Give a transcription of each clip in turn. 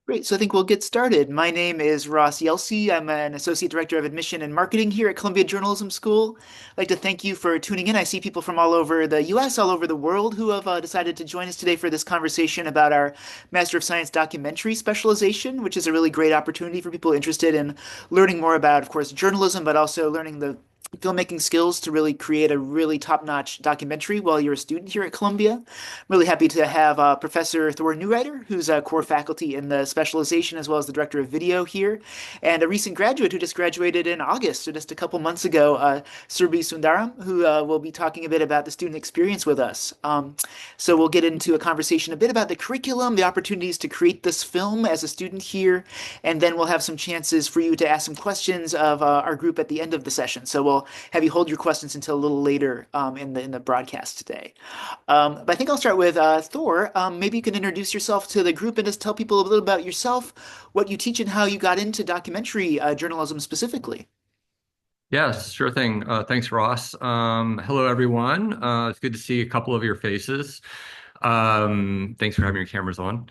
Great. So I think we'll get started. My name is Ross Yelsey. I'm an Associate Director of Admission and Marketing here at Columbia Journalism School. I'd like to thank you for tuning in. I see people from all over the US, all over the world who have decided to join us today for this conversation about our Master of Science documentary specialization, which is a really great opportunity for people interested in learning more about, of course, journalism, but also learning the filmmaking skills to really create a really top-notch documentary while you're a student here at Columbia. I'm really happy to have Professor Thor Neureiter, who's a core faculty in the specialization as well as the director of video here, and a recent graduate who just graduated in August, so just a couple months ago, Surbi Sundaram, who will be talking a bit about the student experience with us. So we'll get into a conversation a bit about the curriculum, the opportunities to create this film as a student here, and then we'll have some chances for you to ask some questions of our group at the end of the session. So we'll have you hold your questions until a little later in the broadcast today. But I think I'll start with Thor. Maybe you can introduce yourself to the group and just tell people a little about yourself, what you teach, and how you got into documentary journalism specifically. Yes, sure thing. Thanks, Ross. Hello, everyone. It's good to see a couple of your faces. Thanks for having your cameras on.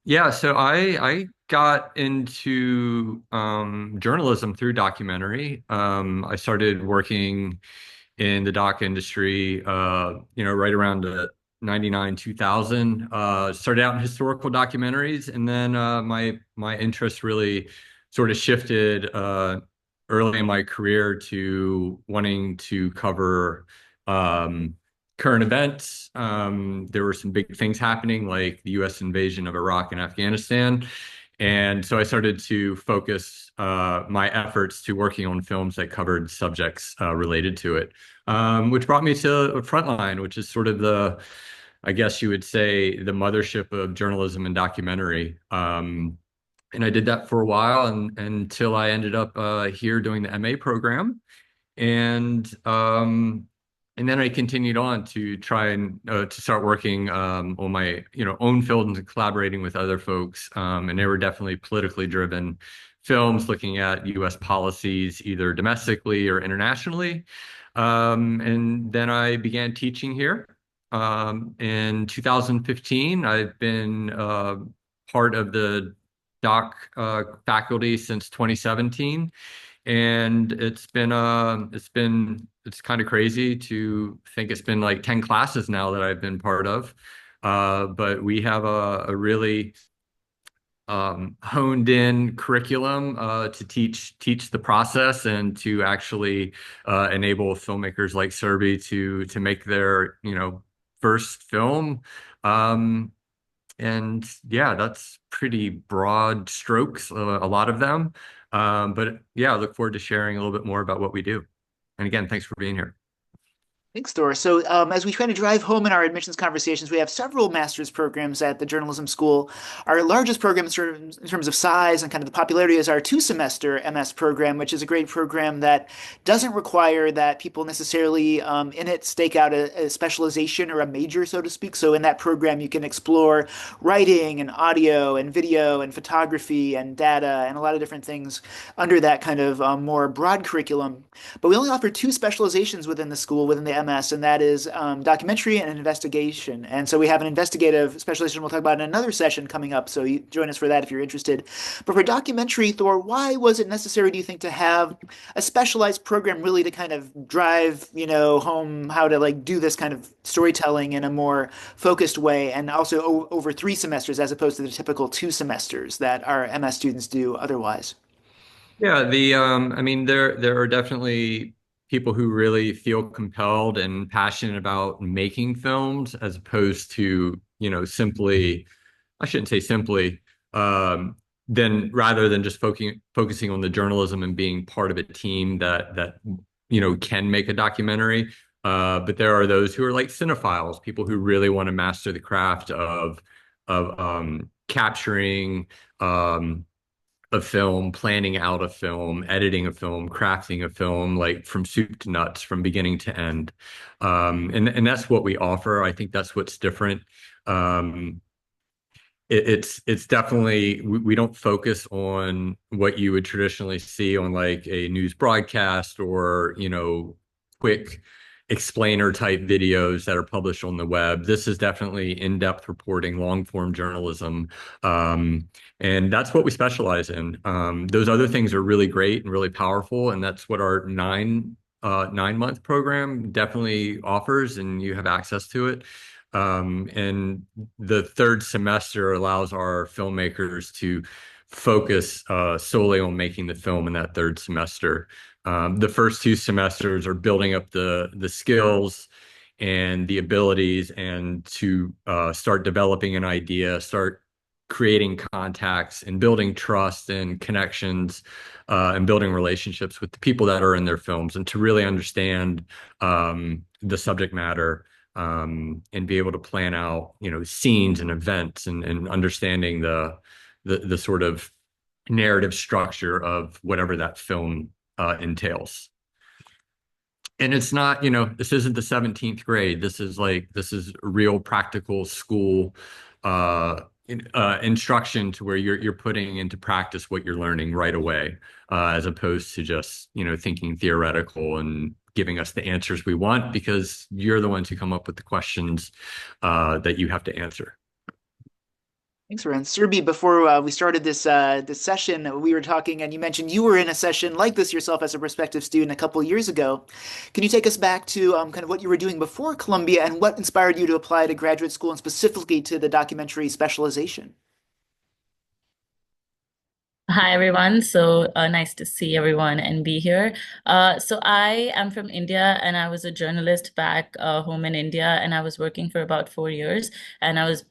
Yeah, so I got into journalism through documentary. I started working in the doc industry, right around 99, 2000. Started out in historical documentaries, and then my interest really sort of shifted early in my career to wanting to cover current events. There were some big things happening, like the U.S. invasion of Iraq and Afghanistan. And so I started to focus my efforts to working on films that covered subjects related to it, which brought me to Frontline, which is sort of I guess you would say, the mothership of journalism and documentary. And I did that for a while until I ended up here doing the MA program. And and then I continued on to try and to start working on my own films and collaborating with other folks. And they were definitely politically driven films looking at U.S. policies, either domestically or internationally. And then I began teaching here. In 2015, I've been part of the doc faculty since 2017, and it's kind of crazy to think it's been like 10 classes now that I've been part of. But we have a really honed in curriculum to teach the process and to actually enable filmmakers like Serby to make their first film. Um, and yeah, that's pretty broad strokes, a lot of them. But yeah, I look forward to sharing a little bit more about what we do. And again, thanks for being here. Thanks, Thor. So, as we kind of drive home in our admissions conversations, we have several master's programs at the journalism school. Our largest program in terms of size and kind of the popularity is our two-semester MS program, which is a great program that doesn't require that people necessarily in it stake out a specialization or a major, so to speak. So, in that program, you can explore writing and audio and video and photography and data and a lot of different things under that kind of more broad curriculum. But we only offer two specializations within the school, within the MS, and that is documentary and investigation. And so we have an investigative specialization we'll talk about in another session coming up. So you join us for that if you're interested. But for documentary, Thor, why was it necessary, do you think, to have a specialized program really to kind of drive, home how to like do this kind of storytelling in a more focused way, and also over 3 semesters as opposed to the typical 2 semesters that our MS students do otherwise? Yeah, I mean, there are definitely people who really feel compelled and passionate about making films as opposed to, simply, I shouldn't say simply, then rather than just focusing on the journalism and being part of a team that can make a documentary. But there are those who are like cinephiles, people who really want to master the craft of capturing a film, planning out a film, editing a film, crafting a film, like from soup to nuts, from beginning to end. And that's what we offer. I think that's what's different. Um, it's definitely we don't focus on what you would traditionally see on like a news broadcast or quick explainer type videos that are published on the web. This is definitely in-depth reporting, long-form journalism. Um, and that's what we specialize in. Those other things are really great and really powerful, and that's what our 9-month program definitely offers, and you have access to it. And the third semester allows our filmmakers to focus solely on making the film in that third semester. The first 2 semesters are building up the skills and the abilities, and to start developing an idea, start creating contacts and building trust and connections, and building relationships with the people that are in their films, and to really understand the subject matter, and be able to plan out, scenes and events, and understanding the sort of narrative structure of whatever that film entails. And it's not, this isn't the 17th grade. This is real practical school instruction, to where you're putting into practice what you're learning right away, as opposed to just, thinking theoretical and giving us the answers we want, because you're the ones who come up with the questions that you have to answer. Thanks, Ren. Serbi, before we started this session, we were talking, and you mentioned you were in a session like this yourself as a prospective student a couple years ago. Can you take us back to kind of what you were doing before Columbia and what inspired you to apply to graduate school and specifically to the documentary specialization? Hi, everyone. So nice to see everyone and be here. So I am from India and I was a journalist back home in India, and I was working for about 4 years, and I was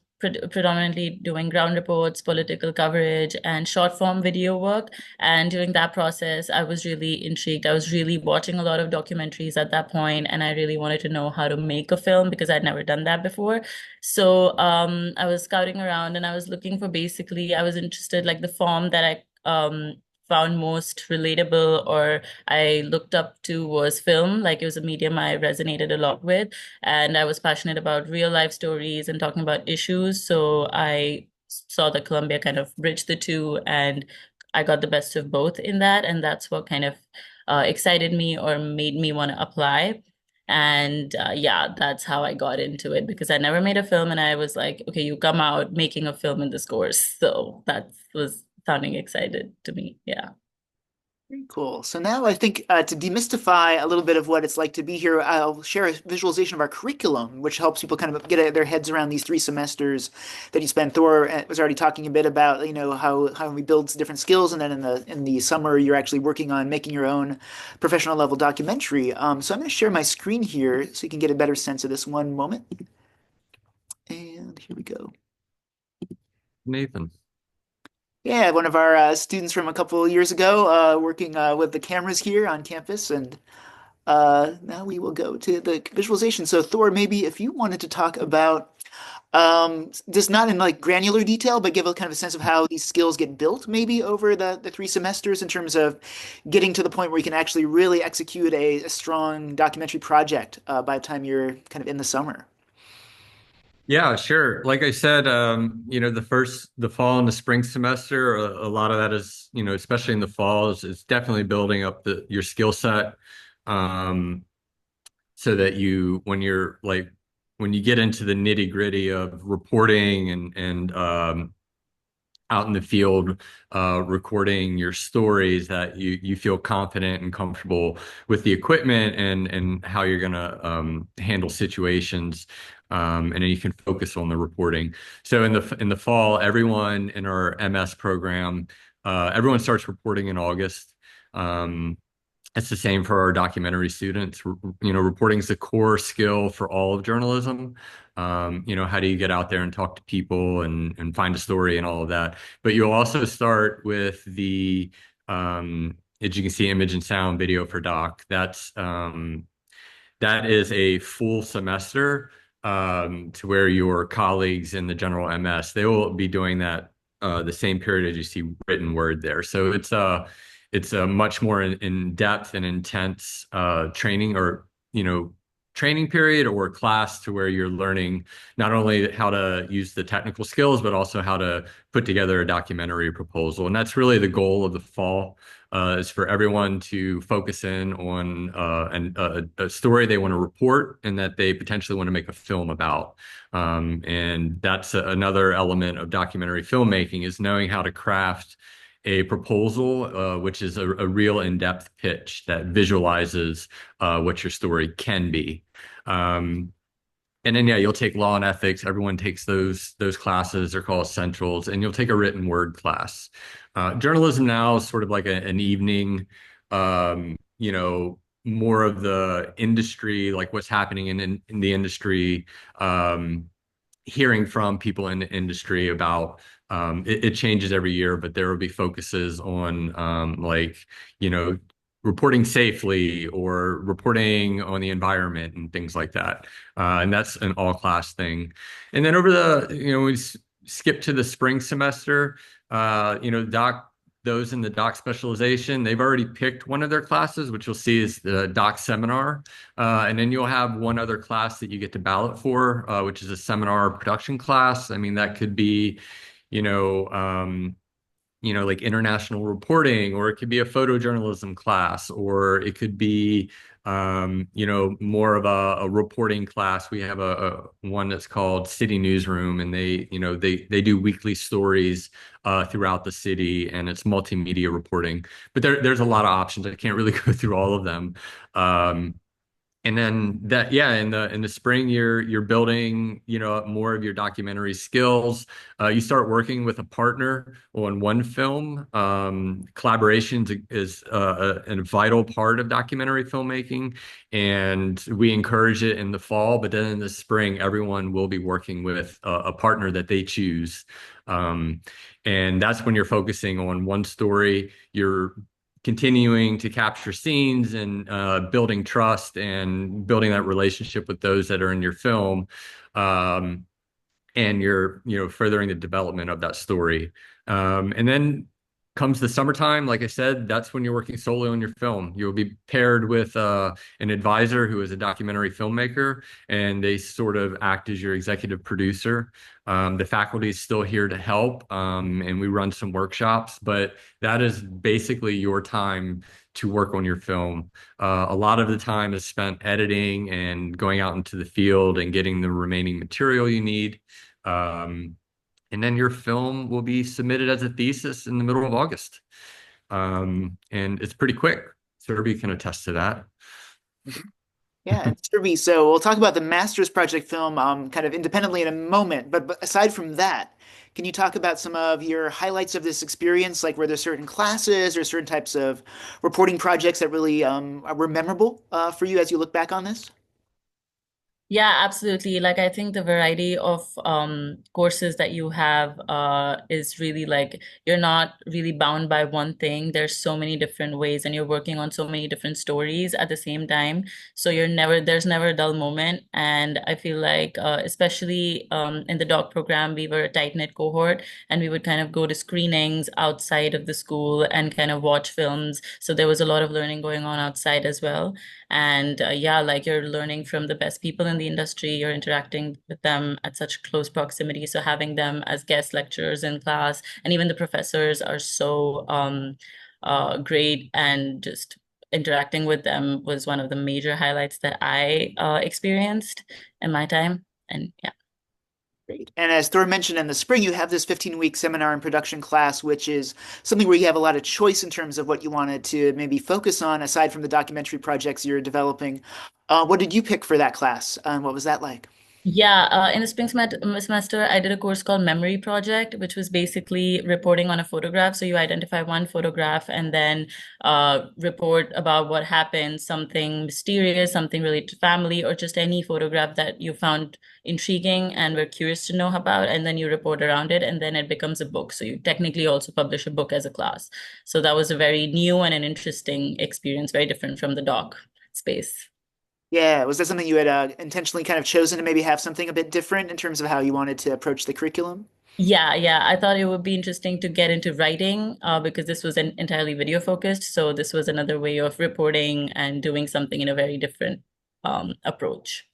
predominantly doing ground reports, political coverage, and short form video work. And during that process, I was really intrigued. I was really watching a lot of documentaries at that point, and I really wanted to know how to make a film because I'd never done that before. So I was scouting around and I was looking for, basically, I was interested, like the form that I found most relatable or I looked up to was film. Like it was a medium I resonated a lot with, and I was passionate about real life stories and talking about issues. So I saw that Columbia kind of bridged the two, and I got the best of both in that, and that's what kind of excited me or made me want to apply. And yeah, that's how I got into it because I never made a film, and I was like, okay, you come out making a film in this course. So that was sounding excited to me. Yeah. Very cool. So now I think to demystify a little bit of what it's like to be here, I'll share a visualization of our curriculum, which helps people kind of get their heads around these 3 semesters that you spend. Thor was already talking a bit about, how we build different skills, and then in the summer you're actually working on making your own professional level documentary. So I'm going to share my screen here so you can get a better sense of this. One moment, and here we go. Nathan. Yeah, one of our students from a couple of years ago, working with the cameras here on campus, and now we will go to the visualization. So, Thor, maybe if you wanted to talk about, just not in like granular detail, but give a kind of a sense of how these skills get built, maybe over the 3 semesters, in terms of getting to the point where you can actually really execute a strong documentary project by the time you're kind of in the summer. Yeah, sure. Like I said, the fall and the spring semester, a lot of that is, especially in the fall, is definitely building up your skill set, um, so that when you get into the nitty gritty of reporting and out in the field, recording your stories, that you feel confident and comfortable with the equipment and how you're gonna handle situations, and then you can focus on the reporting. So in the fall, everyone in our MS program, everyone starts reporting in August. Um, it's the same for our documentary students. Reporting is the core skill for all of journalism. How do you get out there and talk to people and find a story and all of that? But you'll also start with as you can see, image and sound video for doc. That is a full semester, to where your colleagues in the general MS, they will be doing that the same period as you see written word there. So it's a much more in depth and intense training, or training period or class to where you're learning not only how to use the technical skills, but also how to put together a documentary proposal. And that's really the goal of the fall, is for everyone to focus in on a story they want to report and that they potentially want to make a film about. And that's another element of documentary filmmaking is knowing how to craft a proposal, which is a real in-depth pitch that visualizes what your story can be. Um, and then yeah, you'll take law and ethics. Everyone takes those classes. They're called essentials, and you'll take a written word class. Journalism now is sort of like an evening, more of the industry, like what's happening in the industry, hearing from people in the industry about it changes every year, but there will be focuses on you know, reporting safely or reporting on the environment and things like that. And that's an all class thing. And then over we skip to the spring semester, those in the doc specialization, they've already picked one of their classes, which you'll see is the doc seminar. And then you'll have one other class that you get to ballot for, which is a seminar production class. I mean, that could be, you know, um, like international reporting, or it could be a photojournalism class, or it could be, more of a reporting class. We have a one that's called City Newsroom, and they do weekly stories throughout the city, and it's multimedia reporting. But there's a lot of options. I can't really go through all of them. And then yeah, in the spring, you're building, more of your documentary skills. You start working with a partner on one film. Collaboration is a vital part of documentary filmmaking, and we encourage it in the fall. But then in the spring, everyone will be working with a partner that they choose. Um, and that's when you're focusing on one story. You're continuing to capture scenes and building trust and building that relationship with those that are in your film. Um, and you're furthering the development of that story. And then comes the summertime, like I said, that's when you're working solely on your film. You'll be paired with an advisor who is a documentary filmmaker, and they sort of act as your executive producer. The faculty is still here to help, and we run some workshops, but that is basically your time to work on your film. A lot of the time is spent editing and going out into the field and getting the remaining material you need. Um, and then your film will be submitted as a thesis in the middle of August. And it's pretty quick. Serby can attest to that. Yeah, and Serby, so we'll talk about the master's project film kind of independently in a moment. But aside from that, can you talk about some of your highlights of this experience? Like, were there certain classes or certain types of reporting projects that really were memorable for you as you look back on this? Yeah, absolutely. Like I think the variety of courses that you have is really like you're not really bound by one thing. There's so many different ways and you're working on so many different stories at the same time. So there's never a dull moment. And I feel like especially in the doc program, we were a tight-knit cohort and we would kind of go to screenings outside of the school and kind of watch films. So there was a lot of learning going on outside as well. And yeah, like you're learning from the best people in the industry, you're interacting with them at such close proximity. So having them as guest lecturers in class, and even the professors are so great, and just interacting with them was one of the major highlights that I experienced in my time. And yeah. Great. And as Thor mentioned, in the spring, you have this 15-week seminar and production class, which is something where you have a lot of choice in terms of what you wanted to maybe focus on aside from the documentary projects you're developing. What did you pick for that class? And what was that like? Yeah, in the semester, I did a course called Memory Project, which was basically reporting on a photograph. So you identify one photograph and then report about what happened, something mysterious, something related to family, or just any photograph that you found intriguing and were curious to know about. And then you report around it, and then it becomes a book. So you technically also publish a book as a class. So that was a very new and an interesting experience, very different from the doc space. Yeah, was that something you had intentionally kind of chosen to maybe have something a bit different in terms of how you wanted to approach the curriculum? Yeah, yeah. I thought it would be interesting to get into writing because this was entirely video focused. So this was another way of reporting and doing something in a very different. approach.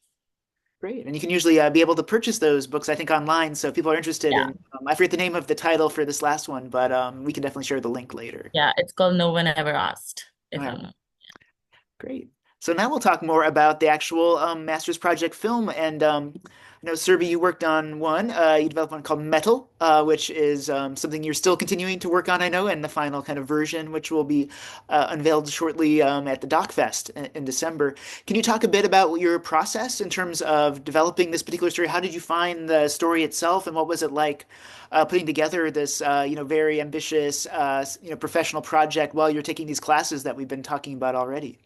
Great. And you can usually be able to purchase those books, I think, online. So if people are interested Yeah. in, I forget the name of the title for this last one, but we can definitely share the link later. Yeah, it's called No One Ever Asked, if Okay. I'm not. Great. So now we'll talk more about the actual master's project film. And I know, Serby, you worked on one. You developed one called Metal, which is something you're still continuing to work on, I know, and the final kind of version, which will be unveiled shortly at the Doc Fest in December. Can you talk a bit about your process in terms of developing this particular story? How did you find the story itself, and what was it like putting together this, very ambitious, professional project while you're taking these classes that we've been talking about already?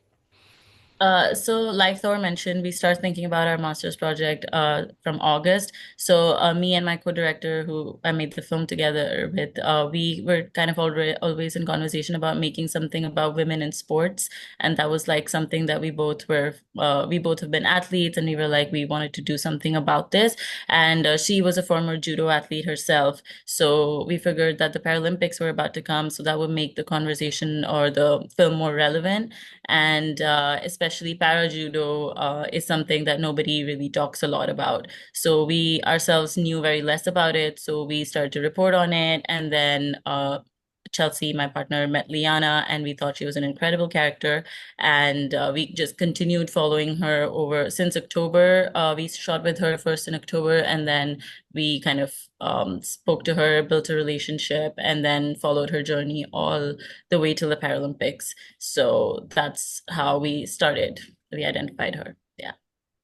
So like Thor mentioned, we start thinking about our master's project from August. So me and my co-director, who I made the film together with, we were kind of already always in conversation about making something about women in sports, and that was like something that we both have been athletes, and we were like we wanted to do something about this. And she was a former judo athlete herself, so we figured that the Paralympics were about to come, so that would make the conversation or the film more relevant. And especially para judo is something that nobody really talks a lot about. So we ourselves knew very less about it. So we started to report on it, and then Chelsea, my partner, met Liana, and we thought she was an incredible character. And we just continued following her over since October. We shot with her first in October, and then we kind of spoke to her, built a relationship, and then followed her journey all the way to the Paralympics. So that's how we started. We identified her. Yeah.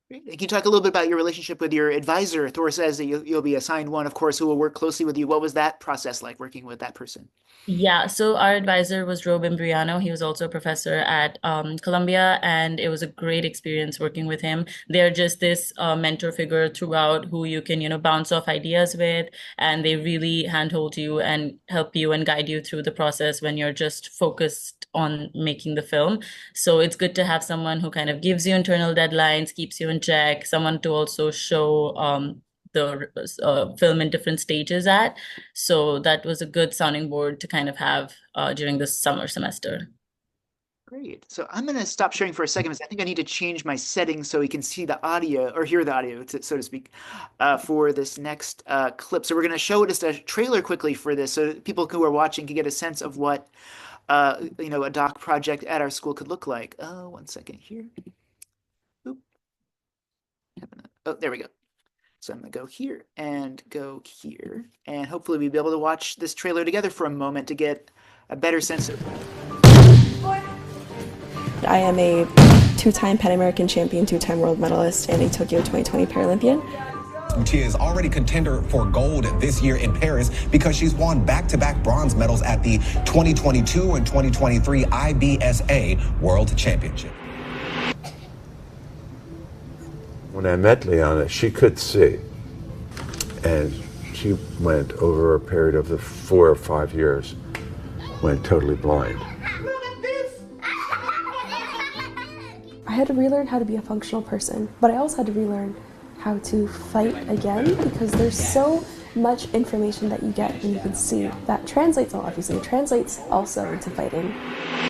Great. Can you talk a little bit about your relationship with your advisor? Thor says that you'll be assigned one, of course, who will work closely with you. What was that process like working with that person? Yeah, so our advisor was Rob Imbriano. He was also a professor at Columbia, and it was a great experience working with him. They're just this mentor figure throughout who you can, bounce off ideas with, and they really handhold you and help you and guide you through the process when you're just focused on making the film. So it's good to have someone who kind of gives you internal deadlines, keeps you in check, someone to also show the film in different stages at. So that was a good sounding board to kind of have during the summer semester. Great. So I'm going to stop sharing for a second because I think I need to change my settings so we can see the audio or hear the audio, so to speak, for this next clip. So we're going to show just a trailer quickly for this so people who are watching can get a sense of what, a doc project at our school could look like. Oh, one second here. Oop. Oh, there we go. So I'm going to go here and go here. And hopefully we'll be able to watch this trailer together for a moment to get a better sense of. I am a two-time Pan American champion, two-time world medalist, and a Tokyo 2020 Paralympian. She is already contender for gold this year in Paris because she's won back-to-back bronze medals at the 2022 and 2023 IBSA World Championship. When I met Liana, she could see, and she went over a period of the 4 or 5 years, went totally blind. I had to relearn how to be a functional person, but I also had to relearn how to fight again because there's so much information that you get and you can see that translates, obviously, it translates also into fighting.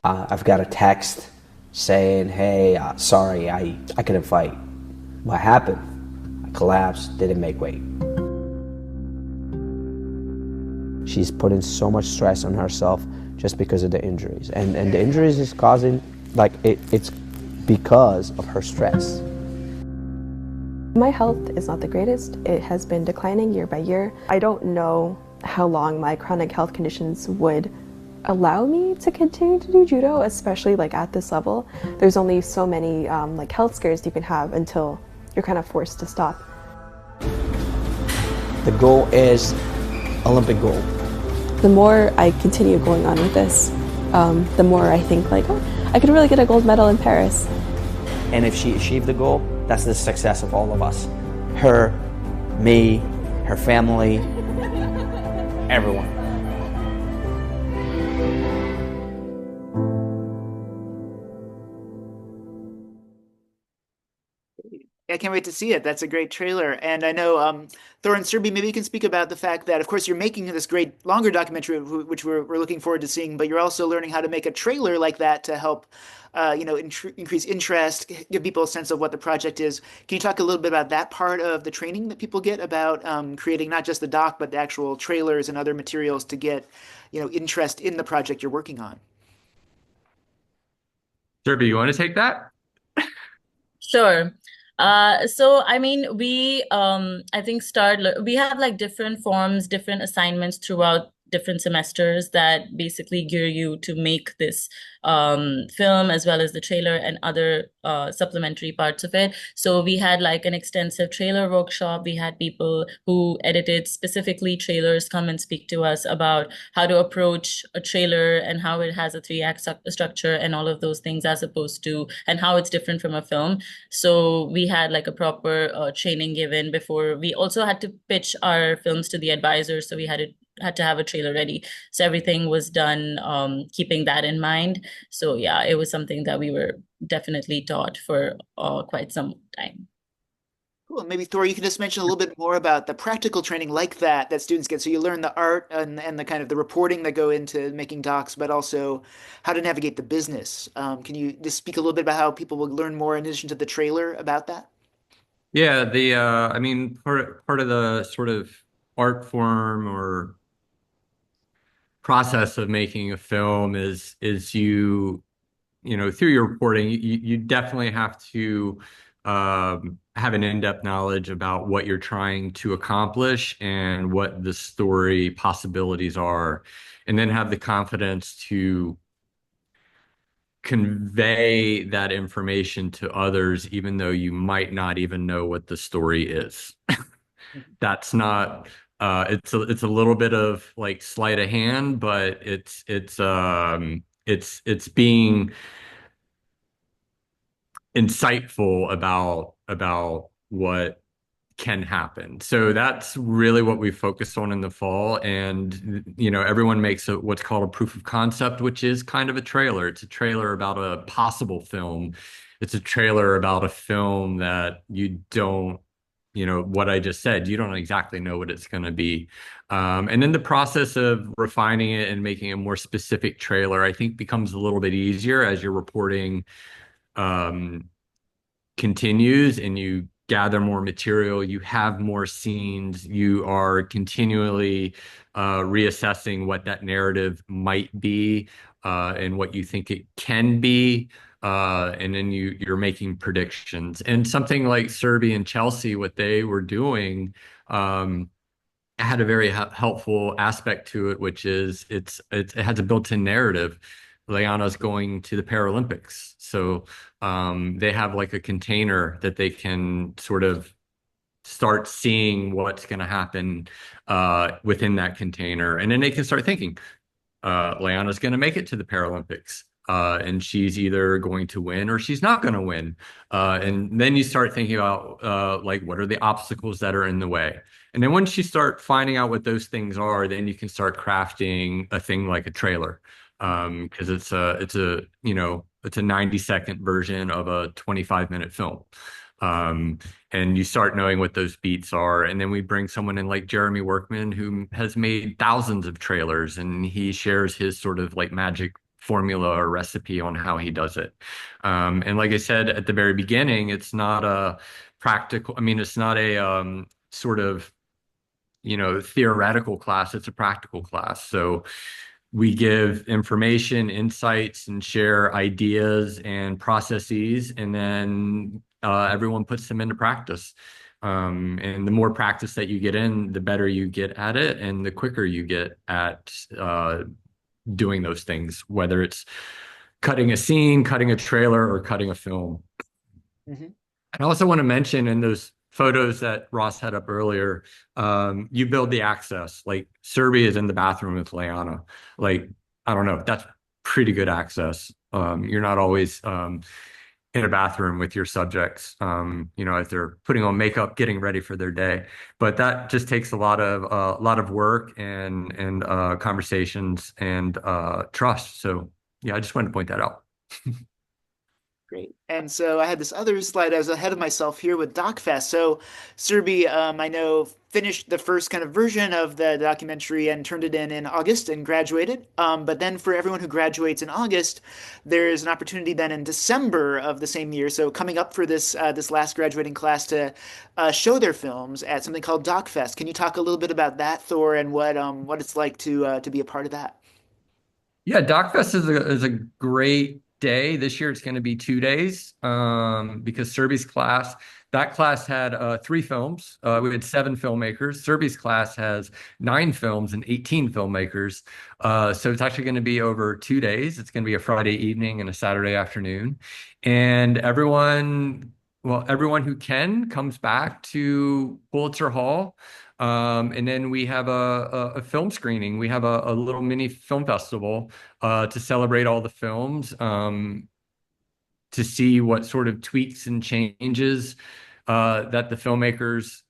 I've got a text saying, hey, sorry, I couldn't fight. What happened? I collapsed, didn't make weight. She's putting so much stress on herself just because of the injuries. And the injuries is causing, it's because of her stress. My health is not the greatest. It has been declining year by year. I don't know how long my chronic health conditions would allow me to continue to do judo, especially at this level. There's only so many health scares you can have until you're kind of forced to stop. The goal is Olympic gold. The more I continue going on with this, the more I think oh, I could really get a gold medal in Paris. And if she achieved the goal, that's the success of all of us. Her, me, her family, everyone. I can't wait to see it. That's a great trailer. And I know, Thor and Serby, maybe you can speak about the fact that, of course, you're making this great longer documentary, which we're looking forward to seeing, but you're also learning how to make a trailer like that to help, increase interest, give people a sense of what the project is. Can you talk a little bit about that part of the training that people get about creating not just the doc, but the actual trailers and other materials to get, interest in the project you're working on? Derby, you want to take that? Sure. So I mean, I think we have like different forms, different assignments throughout different semesters that basically gear you to make this film as well as the trailer and other supplementary parts of it. So we had like an extensive trailer workshop. We had people who edited specifically trailers come and speak to us about how to approach a trailer and how it has a three-act structure and all of those things as opposed to, and how it's different from a film. So we had like a proper training given before. We also had to pitch our films to the advisors, so we had to have a trailer ready. So everything was done keeping that in mind. So yeah, it was something that we were definitely taught for quite some time. Cool. Maybe Thor, you can just mention a little bit more about the practical training like that students get. So you learn the art and the kind of the reporting that go into making docs, but also how to navigate the business. Can you just speak a little bit about how people will learn more in addition to the trailer about that? Yeah, I mean, part of the sort of art form or process of making a film is through your reporting, you definitely have to have an in-depth knowledge about what you're trying to accomplish and what the story possibilities are, and then have the confidence to convey that information to others, even though you might not even know what the story is. That's not it's a little bit of like sleight of hand, but it's being insightful about what can happen. So that's really what we focused on in the fall. And, everyone makes what's called a proof of concept, which is kind of a trailer. It's a trailer about a possible film. It's a trailer about a film that you don't, what I just said, you don't exactly know what it's going to be. And then the process of refining it and making a more specific trailer, I think, becomes a little bit easier as your reporting continues and you gather more material, you have more scenes, you are continually reassessing what that narrative might be and what you think it can be. And then you're making predictions. And something like Serby and Chelsea, what they were doing, had a very helpful aspect to it, which is it has a built-in narrative. Leana's going to the Paralympics, so they have like a container that they can sort of start seeing what's going to happen within that container, and then they can start thinking, Leana's going to make it to the Paralympics. And she's either going to win or she's not going to win. And then you start thinking about like what are the obstacles that are in the way. And then once you start finding out what those things are, then you can start crafting a thing like a trailer. Because it's a 90-second version of a 25-minute film. And you start knowing what those beats are. And then we bring someone in like Jeremy Workman, who has made thousands of trailers, and he shares his sort of like magic formula or recipe on how he does it. And like I said at the very beginning, it's not a practical, I mean, it's not a sort of, theoretical class, it's a practical class. So we give information, insights, and share ideas and processes, and then everyone puts them into practice. And the more practice that you get in, the better you get at it, and the quicker you get at doing those things, whether it's cutting a scene, cutting a trailer, or cutting a film. Mm-hmm. I also want to mention in those photos that Ross had up earlier, you build the access. Like Serby is in the bathroom with Leana. Like, I don't know, that's pretty good access. You're not always in a bathroom with your subjects, as they're putting on makeup, getting ready for their day. But that just takes a lot of work and conversations and trust. So yeah, I just wanted to point that out. Great. And so I had this other slide. I was ahead of myself here with DocFest. So Serbi, I know, finished the first kind of version of the documentary and turned it in August and graduated. But then for everyone who graduates in August, there's an opportunity then in December of the same year. So coming up for this last graduating class to show their films at something called DocFest. Can you talk a little bit about that, Thor, and what it's like to be a part of that? Yeah, DocFest is a great day. This year it's going to be 2 days because Serbi's class, that class had three films. We had seven filmmakers. Serbi's class has nine films and 18 filmmakers. So it's actually going to be over 2 days. It's going to be a Friday evening and a Saturday afternoon. And everyone who can comes back to Pulitzer Hall. And then we have a film screening. We have a little mini film festival to celebrate all the films, to see what sort of tweaks and changes that the filmmakers,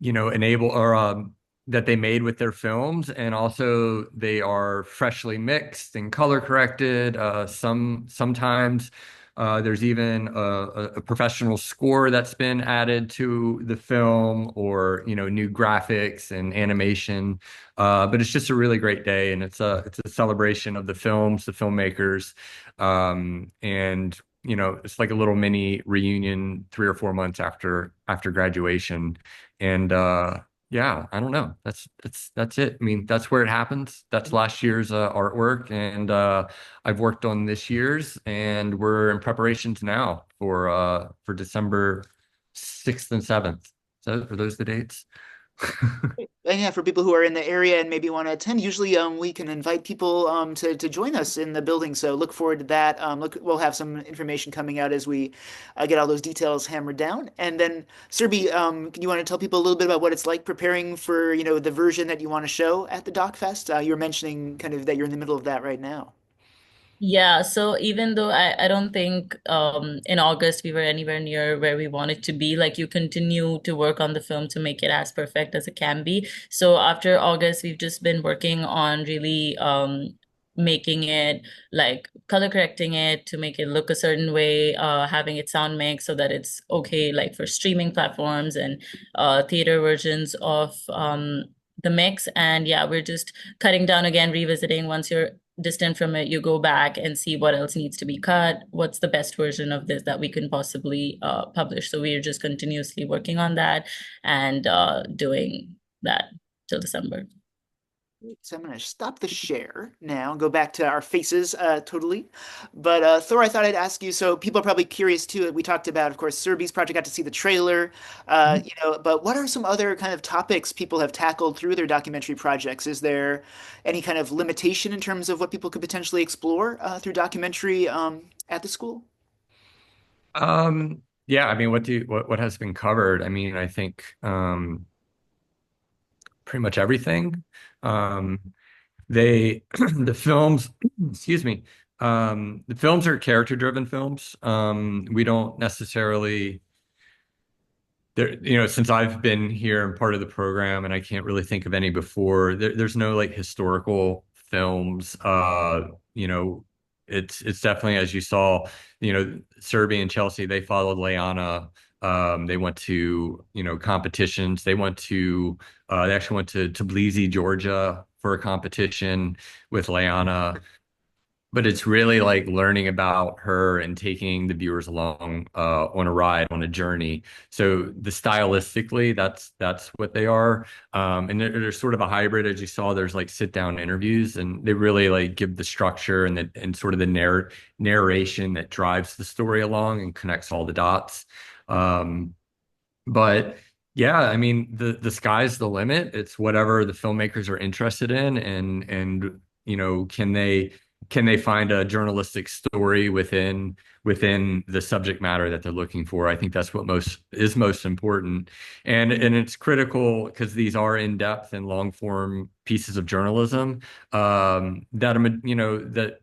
enable or that they made with their films, and also they are freshly mixed and color corrected. Sometimes there's even a professional score that's been added to the film, or new graphics and animation. But it's just a really great day, and it's a celebration of the films, the filmmakers, and it's like a little mini reunion 3 or 4 months after graduation. And yeah, I don't know. That's it. I mean, that's where it happens. That's last year's artwork, and I've worked on this year's, and we're in preparations now for December 6th and 7th. So are those the dates? And yeah, for people who are in the area and maybe want to attend, usually we can invite people to join us in the building. So look forward to that. We'll have some information coming out as we get all those details hammered down. And then, Serbi, you want to tell people a little bit about what it's like preparing for the version that you want to show at the Doc Fest? You were mentioning kind of that you're in the middle of that right now. Yeah, so even though I don't think in August we were anywhere near where we wanted to be, like you continue to work on the film to make it as perfect as it can be. So after August, we've just been working on really making it, like color correcting it to make it look a certain way, having it sound mixed so that it's okay like for streaming platforms and theater versions of the mix. And yeah, we're just cutting down again, revisiting. Once you're distant from it, you go back and see what else needs to be cut, what's the best version of this that we can possibly publish. So we're just continuously working on that and doing that till December. So I'm going to stop the share now and go back to our faces totally. But Thor, I thought I'd ask you. So people are probably curious too. We talked about, of course, Serbi's project. Got to see the trailer, But what are some other kind of topics people have tackled through their documentary projects? Is there any kind of limitation in terms of what people could potentially explore through documentary at the school? Yeah, I mean, what has been covered? I mean, I think pretty much everything. Um, they the films, excuse me, the films are character-driven films. We don't necessarily there, since I've been here and part of the program, and I can't really think of any before, there's no like historical films. It's definitely, as you saw, Serbia and Chelsea, they followed Leanna. They went to, competitions. They actually went to Tbilisi, Georgia for a competition with Leanna. But it's really like learning about her and taking the viewers along on a ride, on a journey. So the stylistically, that's what they are. And they're sort of a hybrid, as you saw. There's like sit down interviews, and they really like give the structure and sort of the narration that drives the story along and connects all the dots. But yeah, I mean the sky's the limit. It's whatever the filmmakers are interested in, and can they find a journalistic story within the subject matter that they're looking for? I think that's what most important. And it's critical because these are in-depth and long form pieces of journalism, that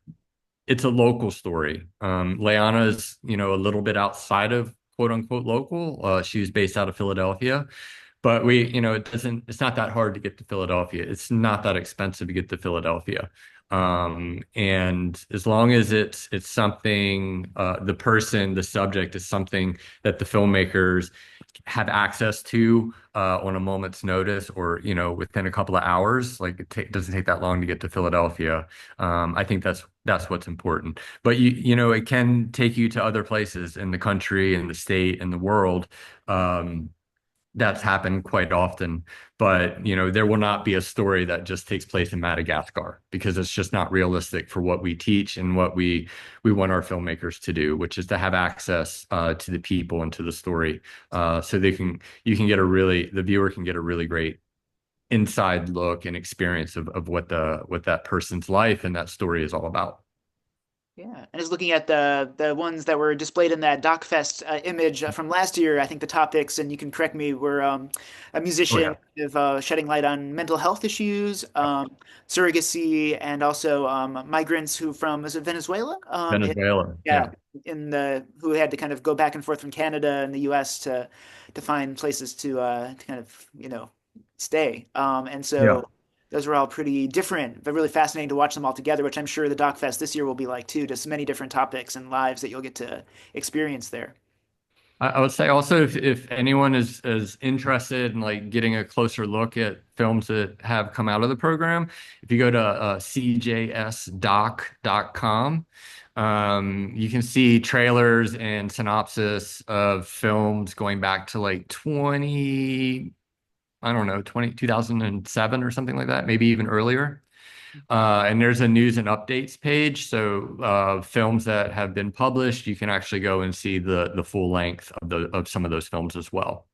it's a local story. Leanna is, a little bit outside of quote unquote local. She was based out of Philadelphia. But it's not that hard to get to Philadelphia. It's not that expensive to get to Philadelphia. And as long as it's something, the subject is something that the filmmakers have access to on a moment's notice, or within a couple of hours, like doesn't take that long to get to Philadelphia. I think that's what's important. But it can take you to other places in the country, in the state, in the world. That's happened quite often, but there will not be a story that just takes place in Madagascar, because it's just not realistic for what we teach and what we want our filmmakers to do, which is to have access to the people and to the story, so the viewer can get a really great inside look and experience of what that person's life and that story is all about. Yeah, and just looking at the ones that were displayed in that DocFest image from last year, I think the topics, and you can correct me, were a Oh musician yeah. of shedding light on mental health issues, surrogacy, and also migrants who from, is it Venezuela? Venezuela. Yeah, Yeah. in the who had to kind of go back and forth from Canada and the U.S. to find places to kind of stay. And Yeah. so those were all pretty different, but really fascinating to watch them all together, which I'm sure the Doc Fest this year will be like too. Just many different topics and lives that you'll get to experience there. I would say also, if anyone is interested in like getting a closer look at films that have come out of the program, if you go to cjsdoc.com, you can see trailers and synopsis of films going back to like I don't know, 2007 or something like that, maybe even earlier. And there's a news and updates page. So films that have been published, you can actually go and see the full length of some of those films as well.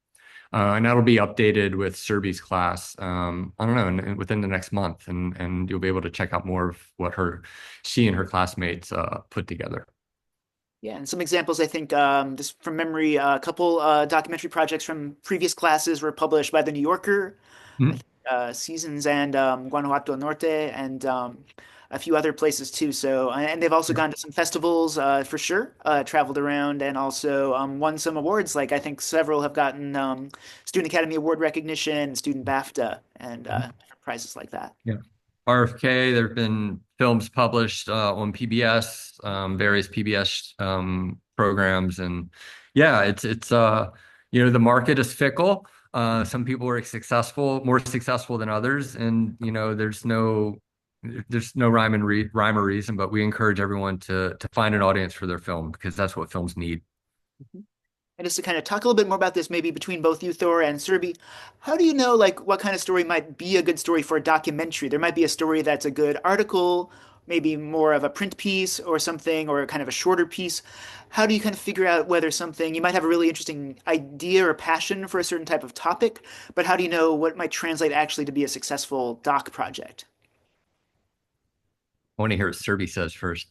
And that'll be updated with Serbi's class. I don't know, within the next month, and you'll be able to check out more of what she and her classmates put together. Yeah, and some examples I think just from memory, a couple documentary projects from previous classes were published by The New Yorker, I Mhm. think, Seasons and Guanajuato Norte, and a few other places too. So, and they've also gone to some festivals for sure, traveled around, and also won some awards. Like I think several have gotten Student Academy Award recognition, Student BAFTA, and different prizes like that. Yeah. RFK, there have been films published on PBS, various PBS programs, and yeah, the market is fickle. Some people are more successful than others, and there's no rhyme or reason, but we encourage everyone to find an audience for their film, because that's what films need. And just to kind of talk a little bit more about this, maybe between both you, Thor, and Serbi, how do you know like what kind of story might be a good story for a documentary? There might be a story that's a good article, maybe more of a print piece or something, or kind of a shorter piece. How do you kind of figure out whether something, you might have a really interesting idea or passion for a certain type of topic, but how do you know what might translate actually to be a successful doc project? I want to hear what Serby says first.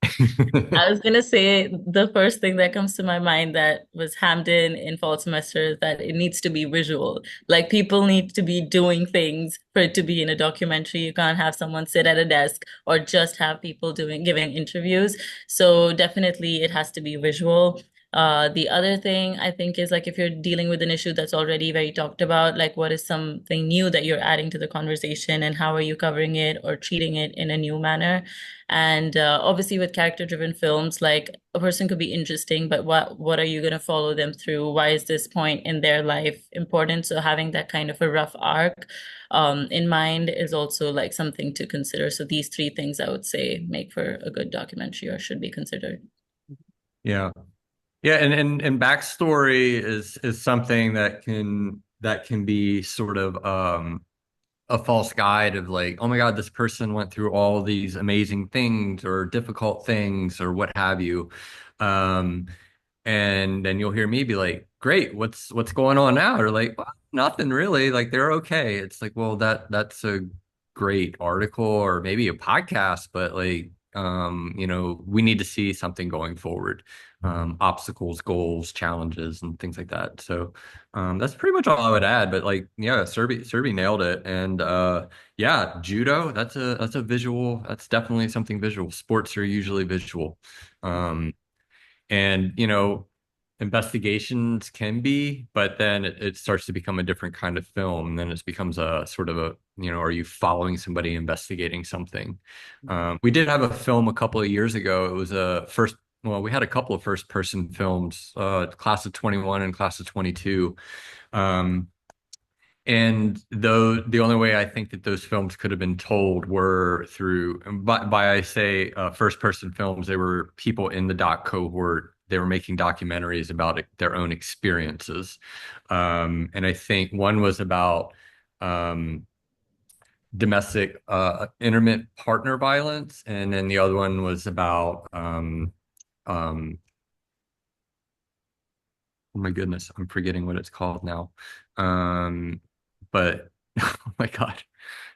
I was gonna say the first thing that comes to my mind that was hammed in fall semester is that it needs to be visual. Like people need to be doing things for it to be in a documentary. You can't have someone sit at a desk or just have people giving interviews. So definitely it has to be visual. The other thing I think is like if you're dealing with an issue that's already very talked about, like what is something new that you're adding to the conversation and how are you covering it or treating it in a new manner? And obviously, with character-driven films, like a person could be interesting, but what are you going to follow them through? Why is this point in their life important? So having that kind of a rough arc in mind is also like something to consider. So these three things I would say make for a good documentary or should be considered. Yeah. Yeah, and backstory is something that can be sort of a false guide of like, oh my God, this person went through all these amazing things or difficult things or what have you. Um, and then you'll hear me be like, great, what's going on now? Or like, well, nothing really. Like they're okay. It's like, well, that's a great article or maybe a podcast, but like we need to see something going forward. Obstacles, goals, challenges, and things like that. So that's pretty much all I would add. But like, yeah, Serbi nailed it. And yeah, judo, that's a visual, that's definitely something visual. Sports are usually visual. And investigations can be, but then it starts to become a different kind of film. And then it becomes a sort of a, are you following somebody investigating something? We did have a film a couple of years ago. It was well, we had a couple of first person films, Class of 21 and Class of 22. Um, and though the only way I think that those films could have been told were through, by I say first person films, they were people in the doc cohort. They were making documentaries about their own experiences. And I think one was about um, domestic, intimate partner violence. And then the other one was about, um, oh my goodness, I'm forgetting what it's called now. But oh my God.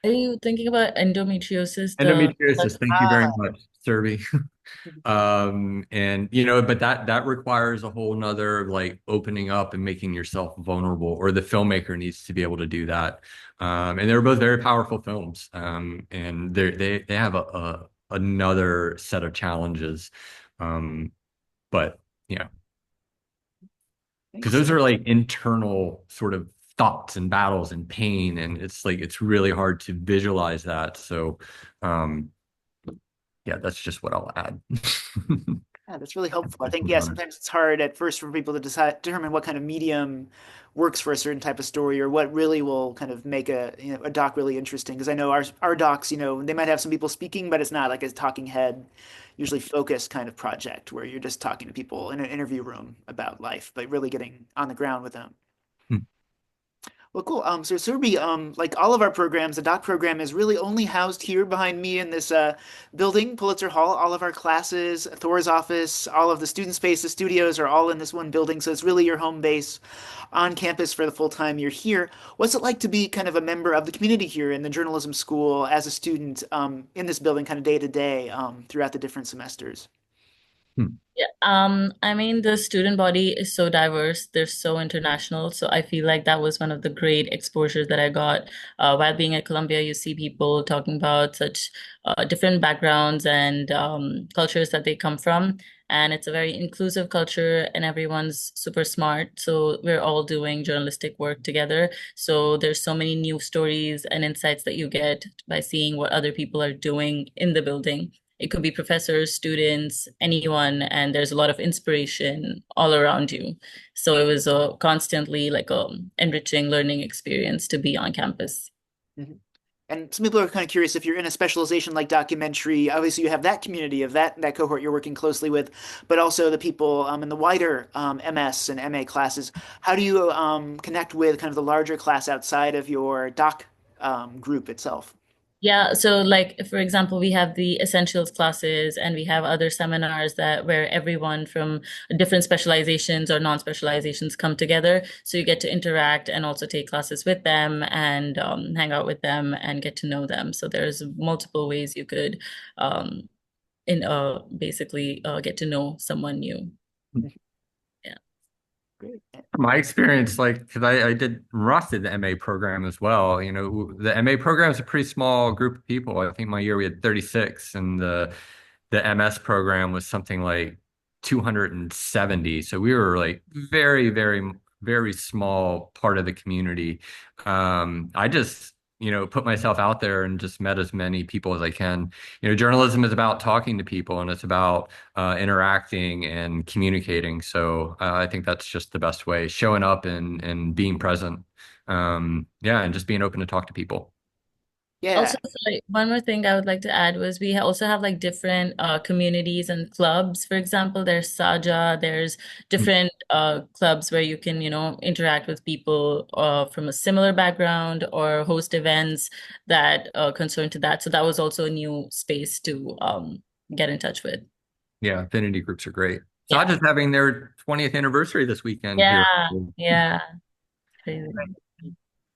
Are you thinking about endometriosis, the Endometriosis, thank you very Ah, much, Serby. And but that requires a whole nother like opening up and making yourself vulnerable, or the filmmaker needs to be able to do that. And they're both very powerful films. And they have another set of challenges. Um, but yeah, because thanks. those are like internal sort of thoughts and battles and pain, and it's like it's really hard to visualize that. So um yeah, that's just what I'll add. Yeah, that's really helpful. I think, yeah, sometimes it's hard at first for people to determine what kind of medium works for a certain type of story or what really will kind of make a doc really interesting. Because I know our docs, they might have some people speaking, but it's not like a talking head, usually focused kind of project where you're just talking to people in an interview room about life, but really getting on the ground with them. Well, cool. So Surbi, like all of our programs, the doc program is really only housed here behind me in this building, Pulitzer Hall. All of our classes, Thor's office, all of the student space, the studios are all in this one building. So it's really your home base on campus for the full time you're here. What's it like to be kind of a member of the community here in the journalism school as a student in this building, kind of day to day throughout the different semesters? Yeah, I mean, the student body is so diverse. They're so international. So I feel like that was one of the great exposures that I got. While being at Columbia, you see people talking about such different backgrounds and cultures that they come from. And it's a very inclusive culture, and everyone's super smart. So we're all doing journalistic work together. So there's so many new stories and insights that you get by seeing what other people are doing in the building. It could be professors, students, anyone, and there's a lot of inspiration all around you. So it was a constantly like a enriching learning experience to be on campus. Mhm. And some people are kind of curious if you're in a specialization like documentary, obviously you have that community of that cohort you're working closely with, but also the people in the wider MS and MA classes. How do you connect with kind of the larger class outside of your doc group itself? Yeah, so like for example, we have the essentials classes and we have other seminars that where everyone from different specializations or non-specializations come together. So you get to interact and also take classes with them and hang out with them and get to know them. So there's multiple ways you could um, in basically get to know someone new. Yeah. Great. My experience, like, because I did Ross did the MA program as well. The MA program is a pretty small group of people. I think my year we had 36, and the MS program was something like 270. So we were like very, very, very small part of the community. I just, put myself out there and just met as many people as I can. Journalism is about talking to people, and it's about interacting and communicating. So I think that's just the best way, showing up and being present. Yeah, and just being open to talk to people. Yeah. Also, sorry, one more thing I would like to add was we also have like different communities and clubs. For example, there's Saja, there's different clubs where you can, interact with people from a similar background or host events that concern to that. So that was also a new space to get in touch with. Yeah, affinity groups are great. Yeah. Saja's having their 20th anniversary this weekend Yeah. here. Yeah. Crazy.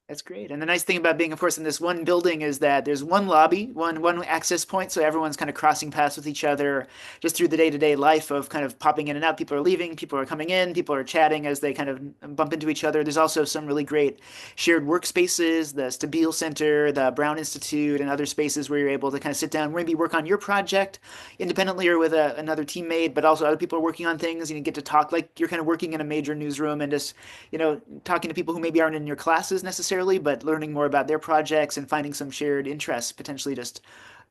That's great. And the nice thing about being, of course, in this one building is that there's one lobby, one access point, so everyone's kind of crossing paths with each other just through the day-to-day life of kind of popping in and out. People are leaving, people are coming in, people are chatting as they kind of bump into each other. There's also some really great shared workspaces, the Stabile Center, the Brown Institute, and other spaces where you're able to kind of sit down, maybe work on your project independently or with another teammate, but also other people are working on things, and you get to talk like you're kind of working in a major newsroom and just talking to people who maybe aren't in your classes necessarily, but learning more about their projects and finding some shared interests, potentially just